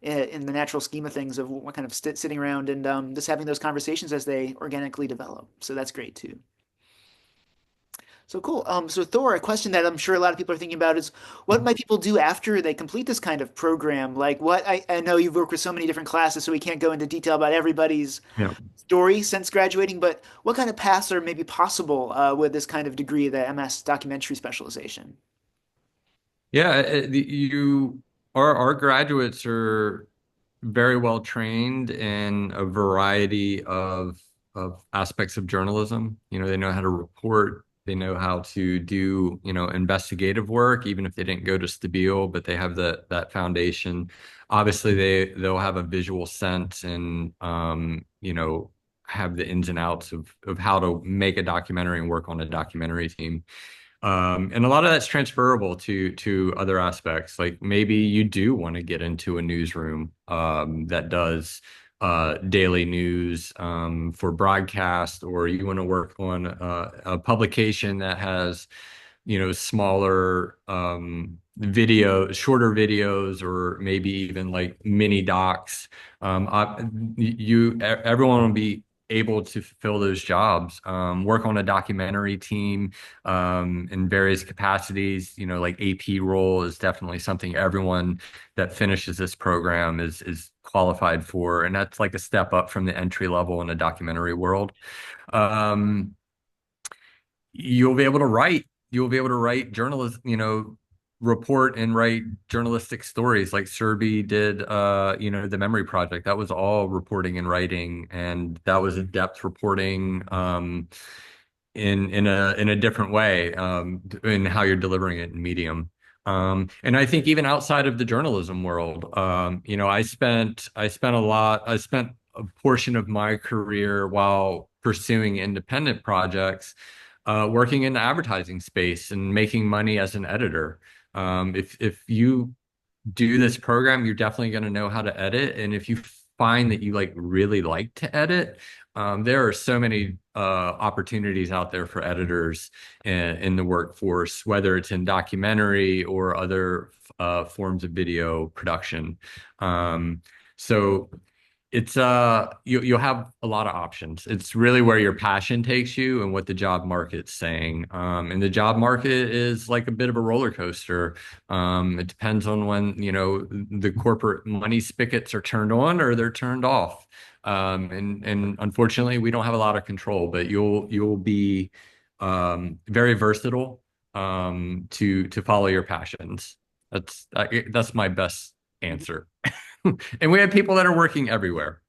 in the natural scheme of things of what kind of sitting around and just having those conversations as they organically develop. So that's great too. So cool. So Thor, a question that I'm sure a lot of people are thinking about is what might people do after they complete this kind of program? Like I know you've worked with so many different classes, so we can't go into detail about everybody's Yeah. story since graduating, but what kind of paths are maybe possible with this kind of degree, the MS documentary specialization? Yeah, our graduates are very well trained in a variety of aspects of journalism. They know how to report, they know how to do, investigative work, even if they didn't go to Stabile, but they have that foundation. Obviously, they'll have a visual sense and have the ins and outs of how to make a documentary and work on a documentary team. And a lot of that's transferable to other aspects. Like maybe you do want to get into a newsroom that does daily news for broadcast, or you want to work on a publication that has, smaller shorter videos, or maybe even like mini docs. Everyone will be able to fulfill those jobs, work on a documentary team in various capacities. Like AP role is definitely something everyone that finishes this program is qualified for, and that's like a step up from the entry level in a documentary world. Um, you'll be able to write. You'll be able to write journalist, report and write journalistic stories like Serby did, the Memory Project. That was all reporting and writing, and that was in-depth reporting in a different way in how you're delivering it in Medium. And I think even outside of the journalism world, I spent a portion of my career while pursuing independent projects, working in the advertising space and making money as an editor. If you do this program, you're definitely going to know how to edit. And if you find that you like really like to edit, there are so many opportunities out there for editors in the workforce, whether it's in documentary or other forms of video production. So you'll have a lot of options. It's really where your passion takes you and what the job market's saying. And the job market is like a bit of a roller coaster. It depends on when, the corporate money spigots are turned on or they're turned off. And unfortunately, we don't have a lot of control, but you'll be very versatile to follow your passions. That's my best answer. And we have people that are working everywhere,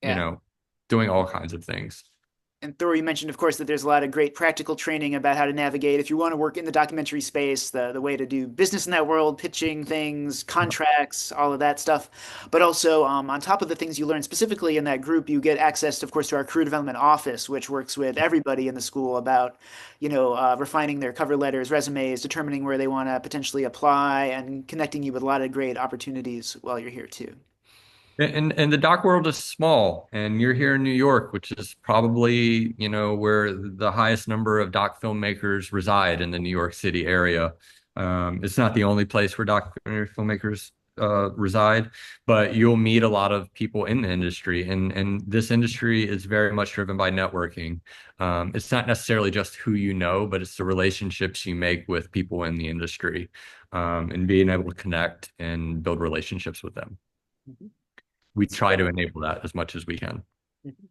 you Yeah. know, doing all kinds of things. And Thor, you mentioned, of course, that there's a lot of great practical training about how to navigate if you want to work in the documentary space, the way to do business in that world, pitching things, contracts, all of that stuff. But also, on top of the things you learn specifically in that group, you get access, of course, to our career development office, which works with everybody in the school about, refining their cover letters, resumes, determining where they want to potentially apply, and connecting you with a lot of great opportunities while you're here too. And the doc world is small, and you're here in New York, which is probably, where the highest number of doc filmmakers reside in the New York City area. It's not the only place where documentary filmmakers reside, but you'll meet a lot of people in the industry, and this industry is very much driven by networking. It's not necessarily just who you know, but it's the relationships you make with people in the industry, and being able to connect and build relationships with them. Mhm. We try to enable that as much as we can. Mhm.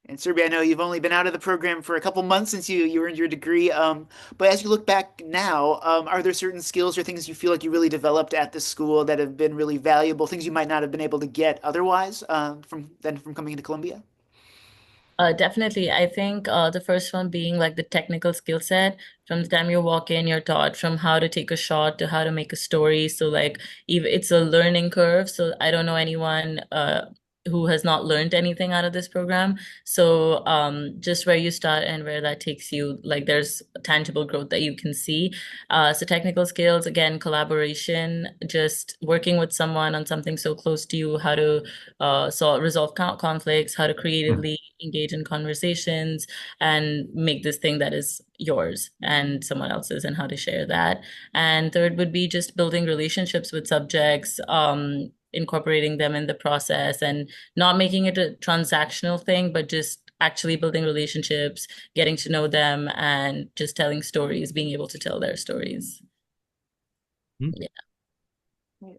And Serbi, I know you've only been out of the program for a couple months since you earned your degree. But as you look back now, are there certain skills or things you feel like you really developed at this school that have been really valuable, things you might not have been able to get otherwise from coming into Columbia? Definitely. I think the first one being like the technical skill set. From the time you walk in, you're taught from how to take a shot to how to make a story. So like even it's a learning curve. So I don't know anyone who has not learned anything out of this program. So just where you start and where that takes you, like there's tangible growth that you can see. So technical skills, again, collaboration, just working with someone on something so close to you, how to resolve conflicts, how to creatively engage in conversations, and make this thing that is yours and someone else's, and how to share that. And third would be just building relationships with subjects, incorporating them in the process, and not making it a transactional thing, but just actually building relationships, getting to know them, and just telling stories, being able to tell their stories. Yeah.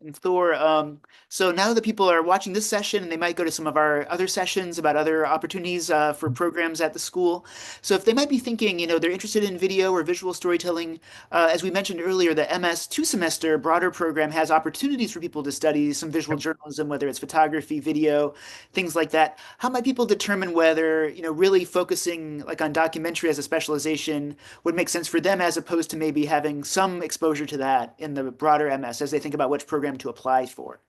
And Thor, so now that people are watching this session and they might go to some of our other sessions about other opportunities for programs at the school. So if they might be thinking, they're interested in video or visual storytelling, as we mentioned earlier, the MS two-semester broader program has opportunities for people to study some visual journalism, whether it's photography, video, things like that. How might people determine whether, really focusing like on documentary as a specialization would make sense for them as opposed to maybe having some exposure to that in the broader MS as they think about which program to apply for?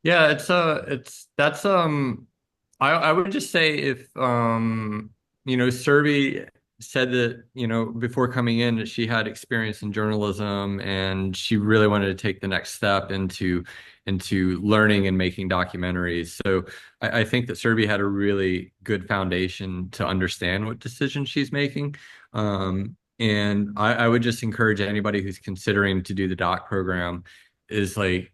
Yeah, it's that's I would just say if Survey said that, before coming in that she had experience in journalism and she really wanted to take the next step into learning and making documentaries. So I think that Survey had a really good foundation to understand what decision she's making. And I would just encourage anybody who's considering to do the doc program is like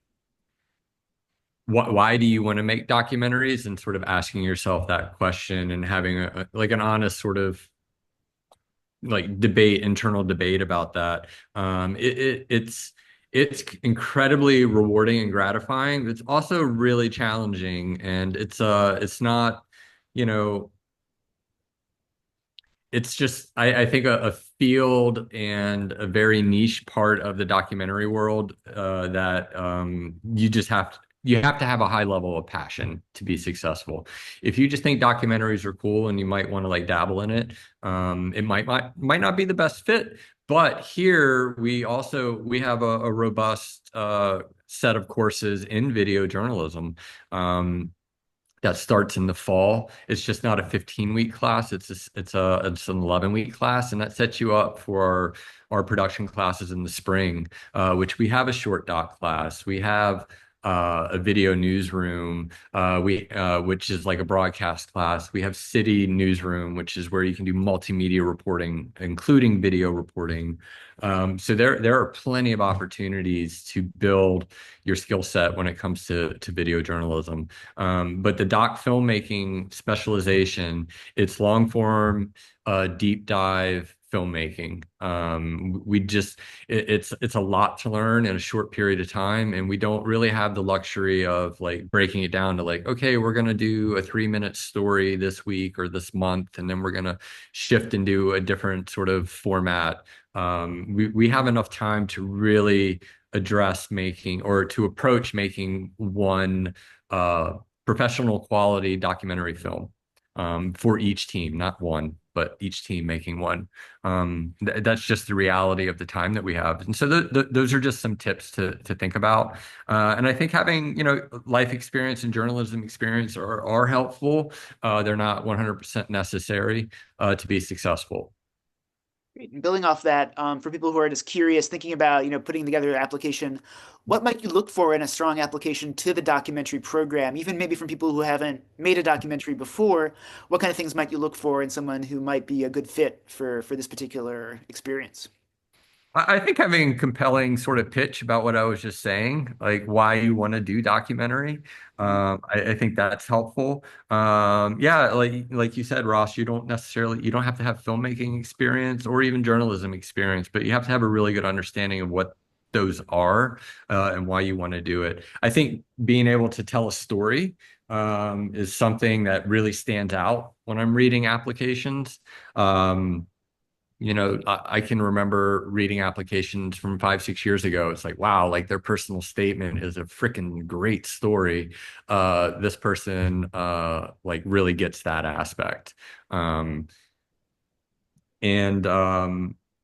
why do you want to make documentaries, and sort of asking yourself that question and having like an honest sort of like internal debate about that. It's incredibly rewarding and gratifying. It's also really challenging, and it's not, you know, it's just I think a field and a very niche part of the documentary world that you have to have a high level of passion to be successful. If you just think documentaries are cool and you might want to like dabble in it, it might not be the best fit. But here we have a robust set of courses in video journalism. That starts in the fall. It's just not a 15-week class. It's an 11-week class, and that sets you up for our production classes in the spring, which we have a short doc class. We have a video newsroom, which is like a broadcast class. We have city newsroom, which is where you can do multimedia reporting, including video reporting. So there are plenty of opportunities to build your skill set when it comes to video journalism. But the doc filmmaking specialization, it's long form, deep dive filmmaking. It's a lot to learn in a short period of time, and we don't really have the luxury of like breaking it down to like, okay, we're gonna do a 3-minute story this week or this month, and then we're gonna shift and do a different sort of format. We have enough time to really address making or to approach making one professional quality documentary film for each team, not one, but each team making one. That's just the reality of the time that we have. And so those are just some tips to think about. And I think having, life experience and journalism experience are helpful. They're not 100% necessary to be successful. Great. And building off that, for people who are just curious, thinking about, putting together an application, what might you look for in a strong application to the documentary program? Even maybe from people who haven't made a documentary before, what kind of things might you look for in someone who might be a good fit for this particular experience? I think having a compelling sort of pitch about what I was just saying, like why you want to do documentary, I think that's helpful. Yeah, like you said, Ross, you don't have to have filmmaking experience or even journalism experience, but you have to have a really good understanding of what those are and why you want to do it. I think being able to tell a story is something that really stands out when I'm reading applications. I can remember reading applications from 5, 6 years ago. It's like, wow, like their personal statement is a freaking great story. This person like really gets that aspect. Um, and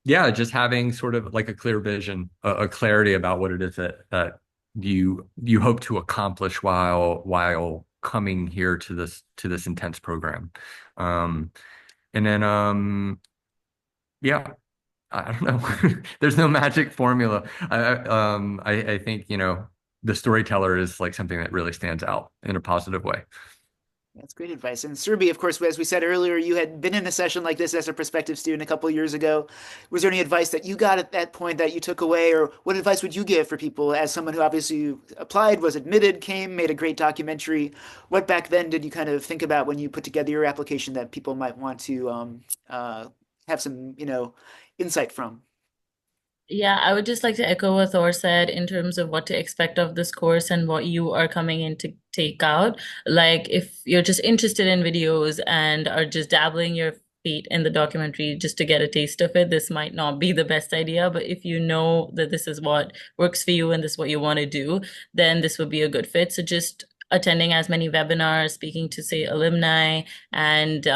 yeah, just having sort of like a clear vision, a clarity about what it is that you hope to accomplish while coming here to this intense program. Um, and then yeah, I don't know. There's no magic formula. I think, the storyteller is like something that really stands out in a positive way. That's great advice. And Serbi, of course, as we said earlier, you had been in a session like this as a prospective student a couple of years ago. Was there any advice that you got at that point that you took away, or what advice would you give for people as someone who obviously applied, was admitted, came, made a great documentary? What back then did you kind of think about when you put together your application that people might want to have some, insight from? Yeah, I would just like to echo what Thor said in terms of what to expect of this course and what you are coming in to take out. Like, if you're just interested in videos and are just dabbling your feet in the documentary just to get a taste of it, this might not be the best idea. But if you know that this is what works for you and this is what you want to do, then this would be a good fit. So just attending as many webinars, speaking to, say, alumni, and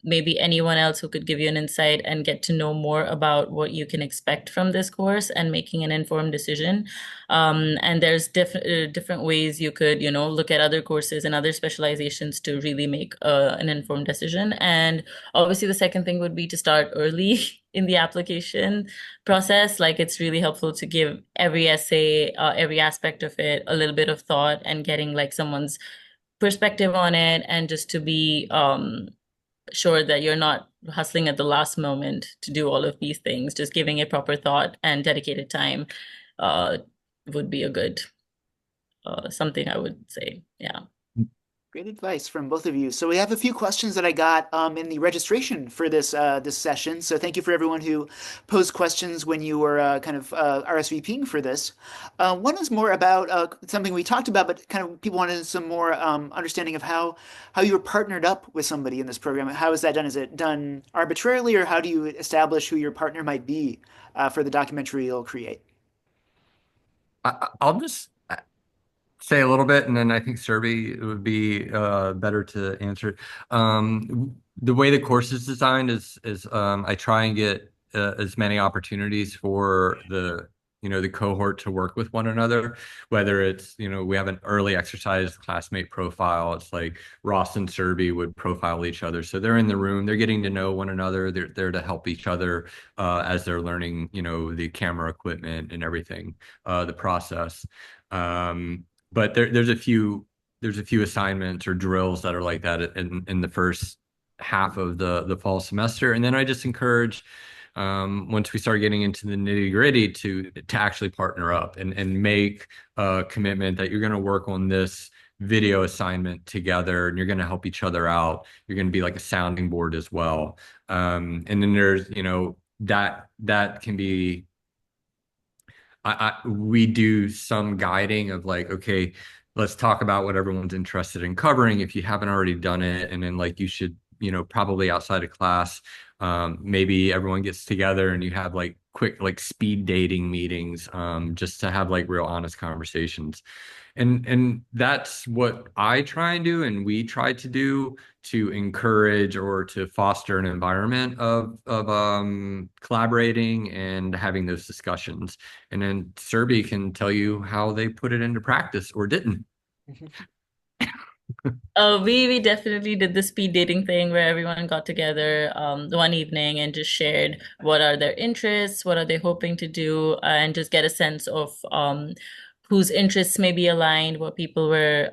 maybe anyone else who could give you an insight and get to know more about what you can expect from this course and making an informed decision. And there's different ways you could, look at other courses and other specializations to really make an informed decision. And obviously, the second thing would be to start early in the application process. Like, it's really helpful to give every essay, every aspect of it, a little bit of thought and getting like someone's perspective on it, and just to be sure that you're not hustling at the last moment to do all of these things. Just giving it proper thought and dedicated time uh, would be a good something I would say. Yeah. Great advice from both of you. So we have a few questions that I got in the registration for this session. So thank you for everyone who posed questions when you were kind of RSVPing for this. One is more about something we talked about, but kind of people wanted some more understanding of how you were partnered up with somebody in this program. How is that done? Is it done arbitrarily, or how do you establish who your partner might be for the documentary you'll create? I'll just say a little bit, and then I think Serby it would be better to answer. The way the course is designed is I try and get as many opportunities for the cohort to work with one another, whether it's, we have an early exercise classmate profile. It's like Ross and Serby would profile each other. So they're in the room, they're getting to know one another, they're there to help each other as they're learning, the camera equipment and everything, the process. But there's a few assignments or drills that are like that in the first half of the fall semester, and then I just encourage once we start getting into the nitty gritty to actually partner up and make a commitment that you're going to work on this video assignment together, and you're going to help each other out. You're going to be like a sounding board as well, and then there's that can be we do some guiding of like, okay, let's talk about what everyone's interested in covering if you haven't already done it. And then like you should, probably outside of class, maybe everyone gets together and you have like quick, like speed dating meetings, just to have like real honest conversations. And that's what I try and do, and we try to do to encourage or to foster an environment of collaborating and having those discussions. And then Serby can tell you how they put it into practice or didn't. We definitely did the speed dating thing where everyone got together one evening and just shared what are their interests, what are they hoping to do, and just get a sense of whose interests may be aligned, what people were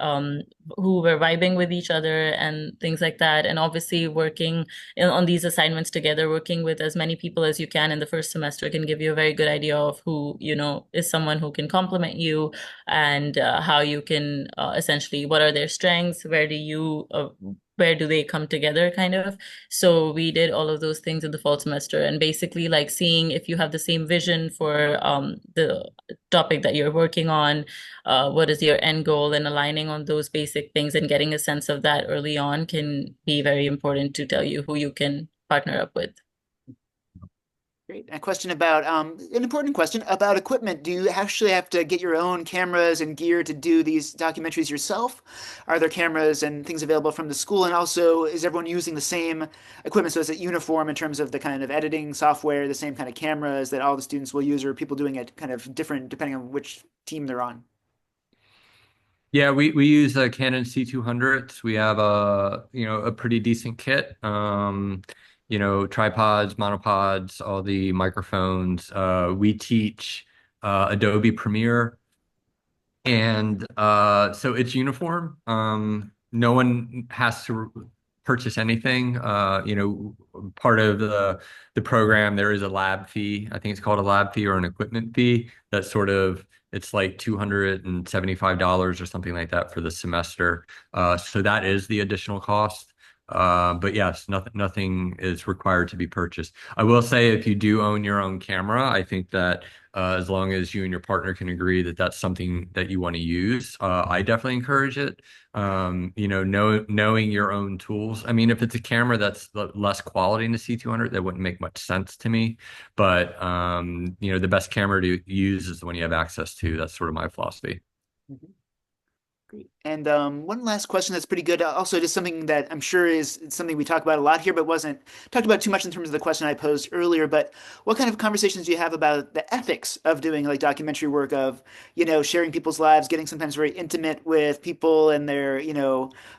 who were vibing with each other and things like that. And obviously working on these assignments together, working with as many people as you can in the first semester can give you a very good idea of who, is someone who can complement you, and how you can essentially, what are their strengths, where do they come together kind of. So we did all of those things in the fall semester, and basically like seeing if you have the same vision for the topic that you're working on, what is your end goal, and aligning on those basic things and getting a sense of that early on can be very important to tell you who you can partner up with. Great. A question about an important question about equipment. Do you actually have to get your own cameras and gear to do these documentaries yourself? Are there cameras and things available from the school? And also, is everyone using the same equipment? So is it uniform in terms of the kind of editing software, the same kind of cameras that all the students will use, or are people doing it kind of different depending on which team they're on? Yeah, we use a Canon C200s. We have a pretty decent kit. Tripods, monopods, all the microphones. We teach Adobe Premiere, and so it's uniform. No one has to purchase anything. Part of the program, there is a lab fee. I think it's called a lab fee or an equipment fee. That's sort of it's like $275 or something like that for the semester. So that is the additional cost. But yes, nothing is required to be purchased. I will say if you do own your own camera, I think that as long as you and your partner can agree that that's something that you want to use, I definitely encourage it. Knowing your own tools. I mean, if it's a camera that's less quality in the C200, that wouldn't make much sense to me. But the best camera to use is the one you have access to. That's sort of my philosophy. Mhm. Great. And one last question that's pretty good. Also, just something that I'm sure is something we talk about a lot here, but wasn't talked about too much in terms of the question I posed earlier. But what kind of conversations do you have about the ethics of doing like documentary work of, sharing people's lives, getting sometimes very intimate with people and their,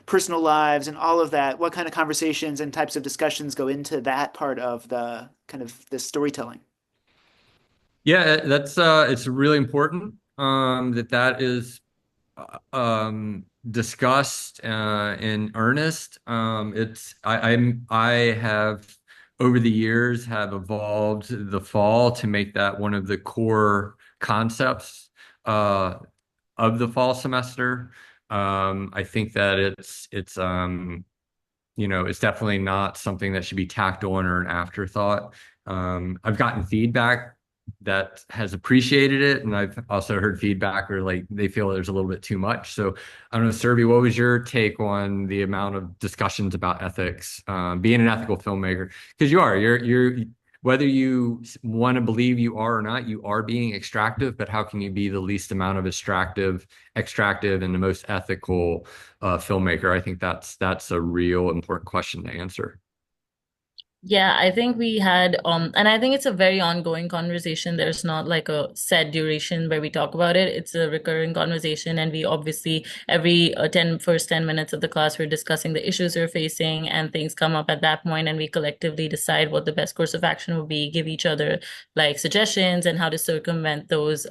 personal lives and all of that? What kind of conversations and types of discussions go into that part of the kind of the storytelling? Yeah, that's it's really important that is discussed in earnest. I have over the years have evolved the fall to make that one of the core concepts uh, of the fall semester. I think that it's definitely not something that should be tacked on or an afterthought. I've gotten feedback that has appreciated it, and I've also heard feedback where like they feel there's a little bit too much. So I don't know, Serby, what was your take on the amount of discussions about ethics, being an ethical filmmaker? Because you're whether you want to believe you are or not, you are being extractive, but how can you be the least amount of extractive, and the most ethical filmmaker? I think that's a real important question to answer. Yeah, I think we had, and I think it's a very ongoing conversation. There's not like a set duration where we talk about it. It's a recurring conversation, and we obviously every first 10 minutes of the class, we're discussing the issues we're facing, and things come up at that point, and we collectively decide what the best course of action will be, give each other like suggestions and how to circumvent those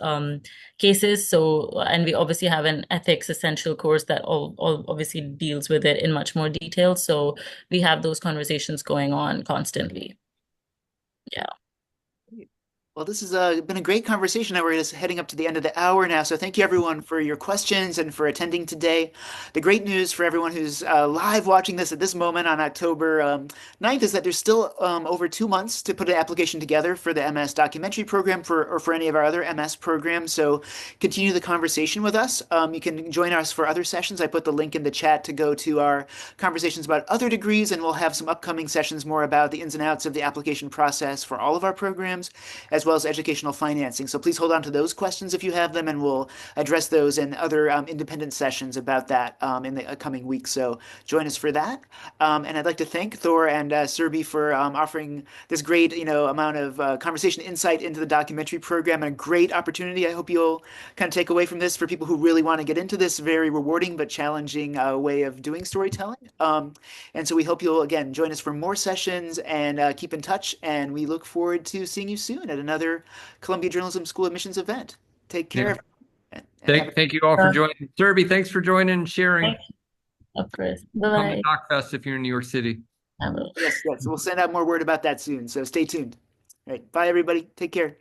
cases. So, and we obviously have an ethics essential course that all obviously deals with it in much more detail. So we have those conversations going on constantly. Yeah. Well, this has been a great conversation. Now we're just heading up to the end of the hour now. So thank you everyone for your questions and for attending today. The great news for everyone who's live watching this at this moment on October 9th is that there's still over 2 months to put an application together for the MS documentary program or for any of our other MS programs. So continue the conversation with us. You can join us for other sessions. I put the link in the chat to go to our conversations about other degrees, and we'll have some upcoming sessions more about the ins and outs of the application process for all of our programs, as well as educational financing. So please hold on to those questions if you have them, and we'll address those in other independent sessions about that in the coming weeks. So join us for that. And I'd like to thank Thor and Serby for offering this great, amount of conversation insight into the documentary program, and a great opportunity. I hope you'll kind of take away from this for people who really want to get into this very rewarding but challenging way of doing storytelling. And so we hope you'll again join us for more sessions and keep in touch. And we look forward to seeing you soon at another Columbia Journalism School admissions event. Take care Yeah. and have a Thank you all for joining. Serby, thanks for joining and sharing. Of course. Come to Bye-bye. DocFest if you're in New York City. I will. yes. We'll send out more word about that soon. So stay tuned. All right. Bye, everybody. Take care.